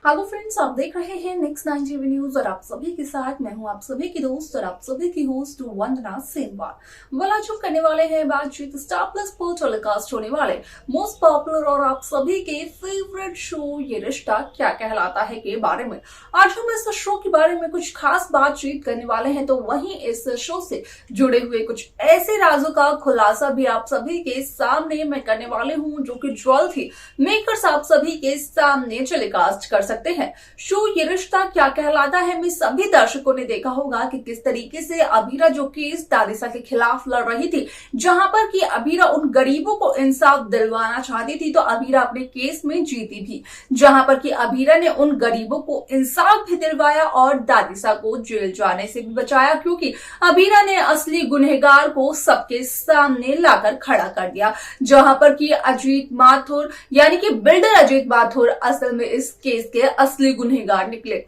Hello friends, आप देख रहे हैं नेक्स्ट 9 टीवी न्यूज और आप सभी के साथ मैं हूं आप सभी की दोस्त और आप सभी की होस्ट वंदना सेमवार। आज करने वाले हैं बातचीत स्टार प्लस पर टेलीकास्ट होने वाले मोस्ट पॉपुलर और आप सभी के फेवरेट शो ये रिश्ता क्या कहलाता है के बारे में। आज हम इस शो के बारे में कुछ खास बातचीत करने वाले हैं, तो वहीं इस शो से जुड़े हुए कुछ ऐसे राजों का खुलासा भी आप सभी के सामने मैं करने वाले हूँ, जो कि जल्द ही मेकर्स आप सभी के सामने टेलीकास्ट कर सकते हैं। शो ये रिश्ता क्या कहलाता है में सभी दर्शकों ने देखा होगा कि किस तरीके से अभीरा जो केस दादिसा के खिलाफ लड़ रही थी, जहां पर कि अभीरा उन गरीबों को इंसाफ दिलवाना चाहती थी, तो अभीरा अपने केस में जीती भी, जहां पर कि अभीरा ने उन गरीबों को इंसाफ भी दिलवाया और दादिसा को जेल जाने से भी बचाया, क्योंकि अभीरा ने असली गुनहगार को सबके सामने लाकर खड़ा कर दिया। जहां पर कि अजीत माथुर यानी कि बिल्डर अजीत माथुर असल में इस केस के असली गुनहगार निकले।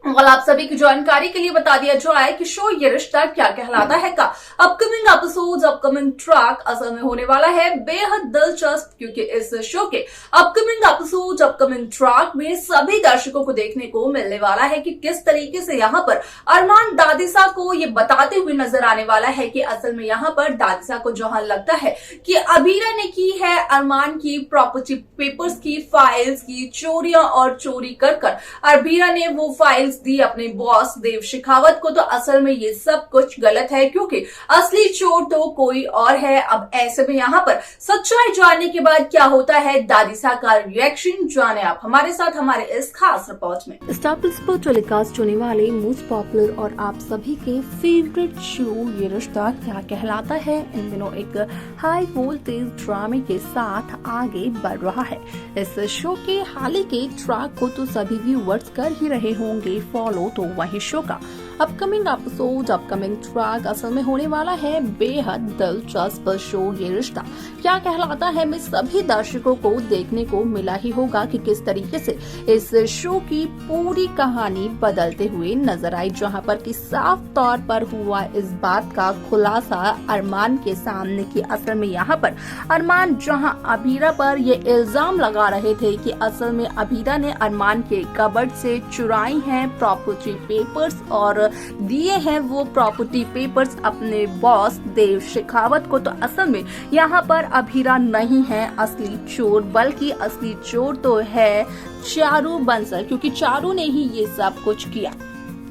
और आप सभी की जानकारी के लिए बता दिया जाए कि शो ये रिश्ता क्या कहलाता है का अपकमिंग एपिसोड्स, अपकमिंग ट्रैक असल में होने वाला है बेहद दिलचस्प, क्योंकि इस शो के अपकमिंग एपिसोड्स, अपकमिंग ट्रैक में सभी दर्शकों को देखने को मिलने वाला है कि किस तरीके से यहाँ पर अरमान दादिसा को ये बताते हुए नजर आने वाला है कि असल में यहाँ पर दादिसा को जहां लगता है कि अभीरा ने की है अरमान की प्रॉपर्टी पेपर्स की फाइल्स की चोरियां और चोरी कर अभीरा ने वो फाइल्स दी अपने बॉस देव शेखावत को, तो असल में ये सब कुछ गलत है, क्योंकि असली चोर तो कोई और है। अब ऐसे में यहाँ पर सच्चाई जानने के बाद क्या होता है, दादिसा का रिएक्शन जाने आप हमारे साथ हमारे इस खास रिपोर्ट में। स्टार प्लस पर टेलीकास्ट होने वाले मोस्ट पॉपुलर और आप सभी के फेवरेट शो ये रिश्ता क्या कहलाता है इन दिनों एक हाई वोल्टेज ड्रामे के साथ आगे बढ़ रहा है। इस शो के हाल ही के ट्रैक को तो सभी व्यूअर्स कर ही रहे होंगे फॉलो, तो वही शो का अपकमिंग एपिसोड, अपकमिंग ट्रैक असल में होने वाला है बेहद दिलचस्प शो ये रिश्ता क्या कहलाता है में सभी दर्शकों को देखने को मिला ही होगा कि किस तरीके से इस शो की पूरी कहानी बदलते हुए नजर आई, जहां पर कि साफ तौर पर हुआ इस बात का खुलासा अरमान के सामने कि असल में यहाँ पर अरमान जहां अभीरा पर ये इल्जाम लगा रहे थे कि असल में अभीरा ने अरमान के कबर्ड से चुराई हैं प्रॉपर्टी पेपर्स और दिए हैं वो प्रॉपर्टी पेपर्स अपने बॉस देव शेखावत को, तो असल में यहाँ पर अभीरा नहीं है असली चोर, बल्कि असली चोर तो है चारू बंसल, क्योंकि चारू ने ही ये सब कुछ किया।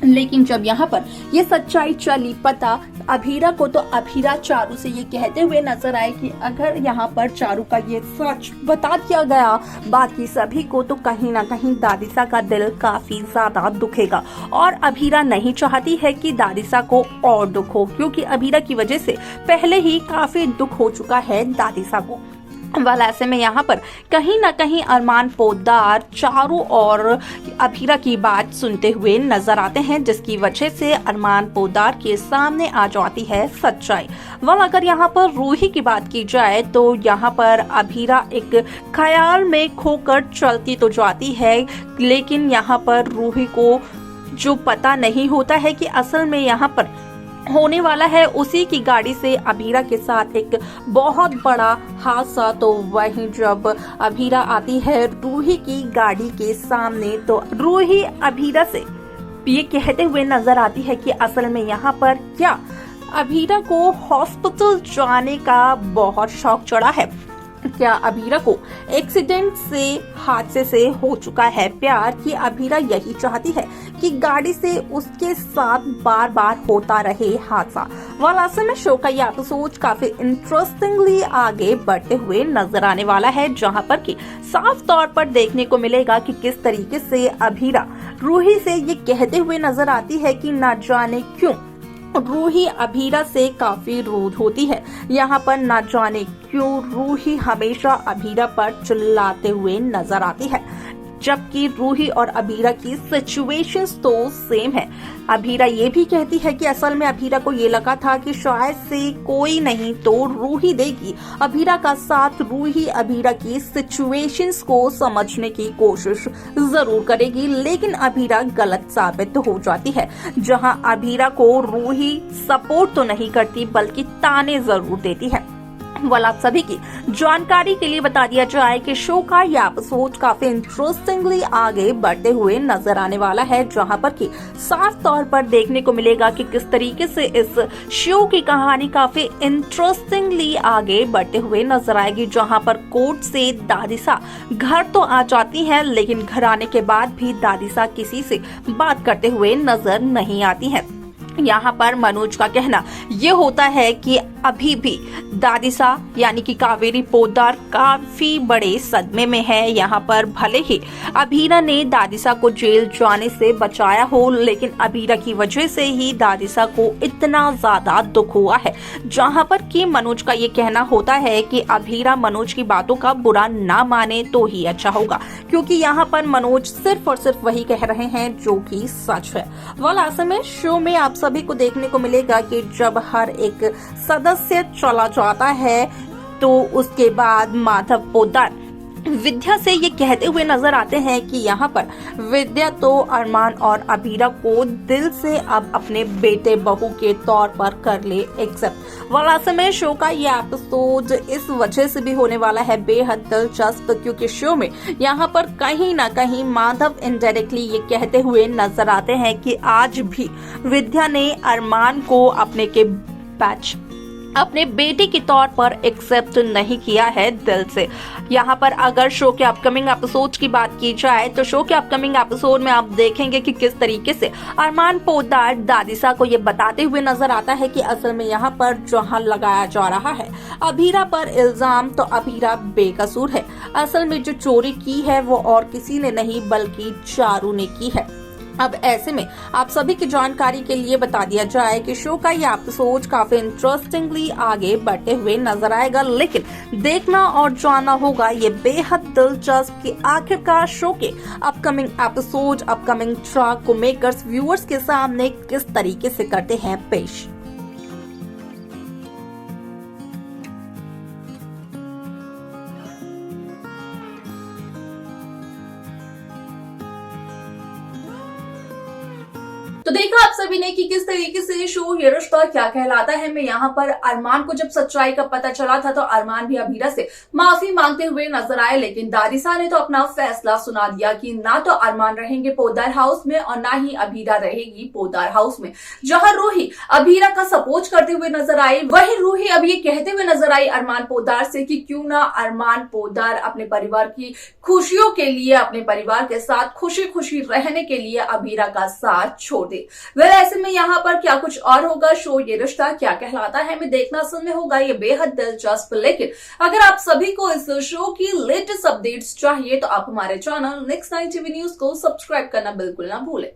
लेकिन जब यहाँ पर ये सच्चाई चली पता अभीरा को, तो अभीरा चारू से ये कहते हुए नजर आए कि अगर यहाँ पर चारू का ये सच बता दिया गया बाकी सभी को, तो कहीं ना कहीं दादिसा का दिल काफी ज्यादा दुखेगा और अभीरा नहीं चाहती है कि दादिसा को और दुख हो, क्योंकि अभीरा की वजह से पहले ही काफी दुख हो चुका है दादिसा को। वाल ऐसे में यहाँ पर कहीं ना कहीं अरमान पोद्दार चारू और अभीरा की बात सुनते हुए नजर आते हैं, जिसकी वजह से अरमान पोद्दार के सामने आ जाती है सच्चाई। वाल अगर यहाँ पर रूही की बात की जाए तो यहाँ पर अभीरा एक ख्याल में खोकर चलती तो जाती है, लेकिन यहाँ पर रूही को जो पता नहीं होता है कि असल में यहाँ पर होने वाला है उसी की गाड़ी से अभीरा के साथ एक बहुत बड़ा हादसा। तो वहीं जब अभीरा आती है रूही की गाड़ी के सामने, तो रूही अभीरा से ये कहते हुए नजर आती है कि असल में यहाँ पर क्या अभीरा को हॉस्पिटल जाने का बहुत शौक चढ़ा है, क्या अभीरा को एक्सीडेंट से हादसे से हो चुका है प्यार, कि अभीरा यही चाहती है कि गाड़ी से उसके साथ बार बार होता रहे हादसा। वालासे में शो का यह एपिसोड काफी इंटरेस्टिंगली आगे बढ़ते हुए नजर आने वाला है, जहां पर कि साफ तौर पर देखने को मिलेगा कि किस तरीके से अभीरा रूही से ये कहते हुए नजर आती है कि ना जाने क्यों रूही अभीरा से काफी रूड होती है। यहाँ पर ना जाने क्यों रूही हमेशा अभीरा पर चिल्लाते हुए नजर आती है, जबकि रूही और अभीरा की सिचुएशंस तो सेम है। अभीरा ये भी कहती है कि असल में अभीरा को ये लगा था कि शायद से कोई नहीं तो रूही देगी अभीरा का साथ, रूही अभीरा की सिचुएशंस को समझने की कोशिश जरूर करेगी, लेकिन अभीरा गलत साबित हो जाती है। जहां अभीरा को रूही सपोर्ट तो नहीं करती बल्कि ताने जरूर देती है। वाला आप सभी की जानकारी के लिए बता दिया जाए कि शो का यह एपिसोड काफी इंटरेस्टिंगली आगे बढ़ते हुए नजर आने वाला है, जहां पर कि साफ तौर पर देखने को मिलेगा कि किस तरीके से इस शो की कहानी काफी इंटरेस्टिंगली आगे बढ़ते हुए नजर आएगी, जहां पर कोर्ट से दादिसा घर तो आ जाती हैं, लेकिन घर आने के बाद भी दादिसा किसी से बात करते हुए नजर नहीं आती हैं। यहाँ पर मनोज का कहना ये होता है कि अभी भी दादिसा यानी कि कावेरी पोद्दार काफी बड़े सदमे में है। यहाँ पर भले ही अभीरा ने दादिसा को जेल जाने से बचाया हो, लेकिन अभीरा की वजह से ही दादिसा को इतना ज्यादा दुख हुआ है। जहाँ पर कि मनोज का ये कहना होता है कि अभीरा मनोज की बातों का बुरा ना माने तो ही अच्छा होगा, क्योंकि यहाँ पर मनोज सिर्फ और सिर्फ वही कह रहे हैं जो कि सच है। ऐसे में शो में आप सभी को देखने को मिलेगा कि जब हर एक सदस्य चला जाता है तो उसके बाद माधव पोद्दार विद्या से ये कहते हुए नजर आते हैं कि यहाँ पर विद्या तो अरमान और अभीरा को दिल से अब अपने बेटे बहू के तौर पर कर ले एक्सेप्ट। ऐसे में शो का ये एपिसोड इस वजह से भी होने वाला है बेहद दिलचस्प, क्योंकि शो में यहाँ पर कहीं ना कहीं माधव इनडायरेक्टली ये कहते हुए नजर आते हैं कि आज भी विद्या ने अरमान को अपने बेटे के तौर पर एक्सेप्ट नहीं किया है दिल से। यहाँ पर अगर शो के अपकमिंग एपिसोड की बात की जाए तो शो के अपकमिंग एपिसोड में आप देखेंगे कि किस तरीके से अरमान पोद्दार दादिसा को ये बताते हुए नजर आता है कि असल में यहाँ पर जहाँ लगाया जा रहा है अभीरा पर इल्जाम, तो अभीरा बेकसूर है। असल में जो चोरी की है वो और किसी ने नहीं बल्कि चारू ने की है। अब ऐसे में आप सभी की जानकारी के लिए बता दिया जाए कि शो का ये एपिसोड काफी इंटरेस्टिंगली आगे बढ़ते हुए नजर आएगा, लेकिन देखना और जानना होगा ये बेहद दिलचस्प कि आखिरकार शो के अपकमिंग एपिसोड अपकमिंग ट्रैक को मेकर्स व्यूअर्स के सामने किस तरीके से करते हैं पेश। तो देखा आप सभी ने कि किस तरीके से शो ये रिश्ता क्या कहलाता है में यहाँ पर अरमान को जब सच्चाई का पता चला था तो अरमान भी अभीरा से माफी मांगते हुए नजर आए, लेकिन दादिसा ने तो अपना फैसला सुना दिया कि ना तो अरमान रहेंगे पोद्दार हाउस में और ना ही अभीरा रहेगी पोद्दार हाउस में। जहां रूही अभीरा का सपोर्ट करते हुए नजर आई, वही रूही अब ये कहते हुए नजर आई अरमान पोद्दार से कि क्यों ना अरमान पोद्दार अपने परिवार की खुशियों के लिए, अपने परिवार के साथ खुशी खुशी रहने के लिए अभीरा का साथ छोड़ दे। ऐसे में यहाँ पर क्या कुछ और होगा, शो ये रिश्ता क्या कहलाता है में देखना सुनने होगा, ये बेहद दिलचस्प। लेकिन अगर आप सभी को इस शो की लेटेस्ट अपडेट्स चाहिए तो आप हमारे चैनल नेक्स्ट 9 टीवी न्यूज को सब्सक्राइब करना बिल्कुल ना भूलें।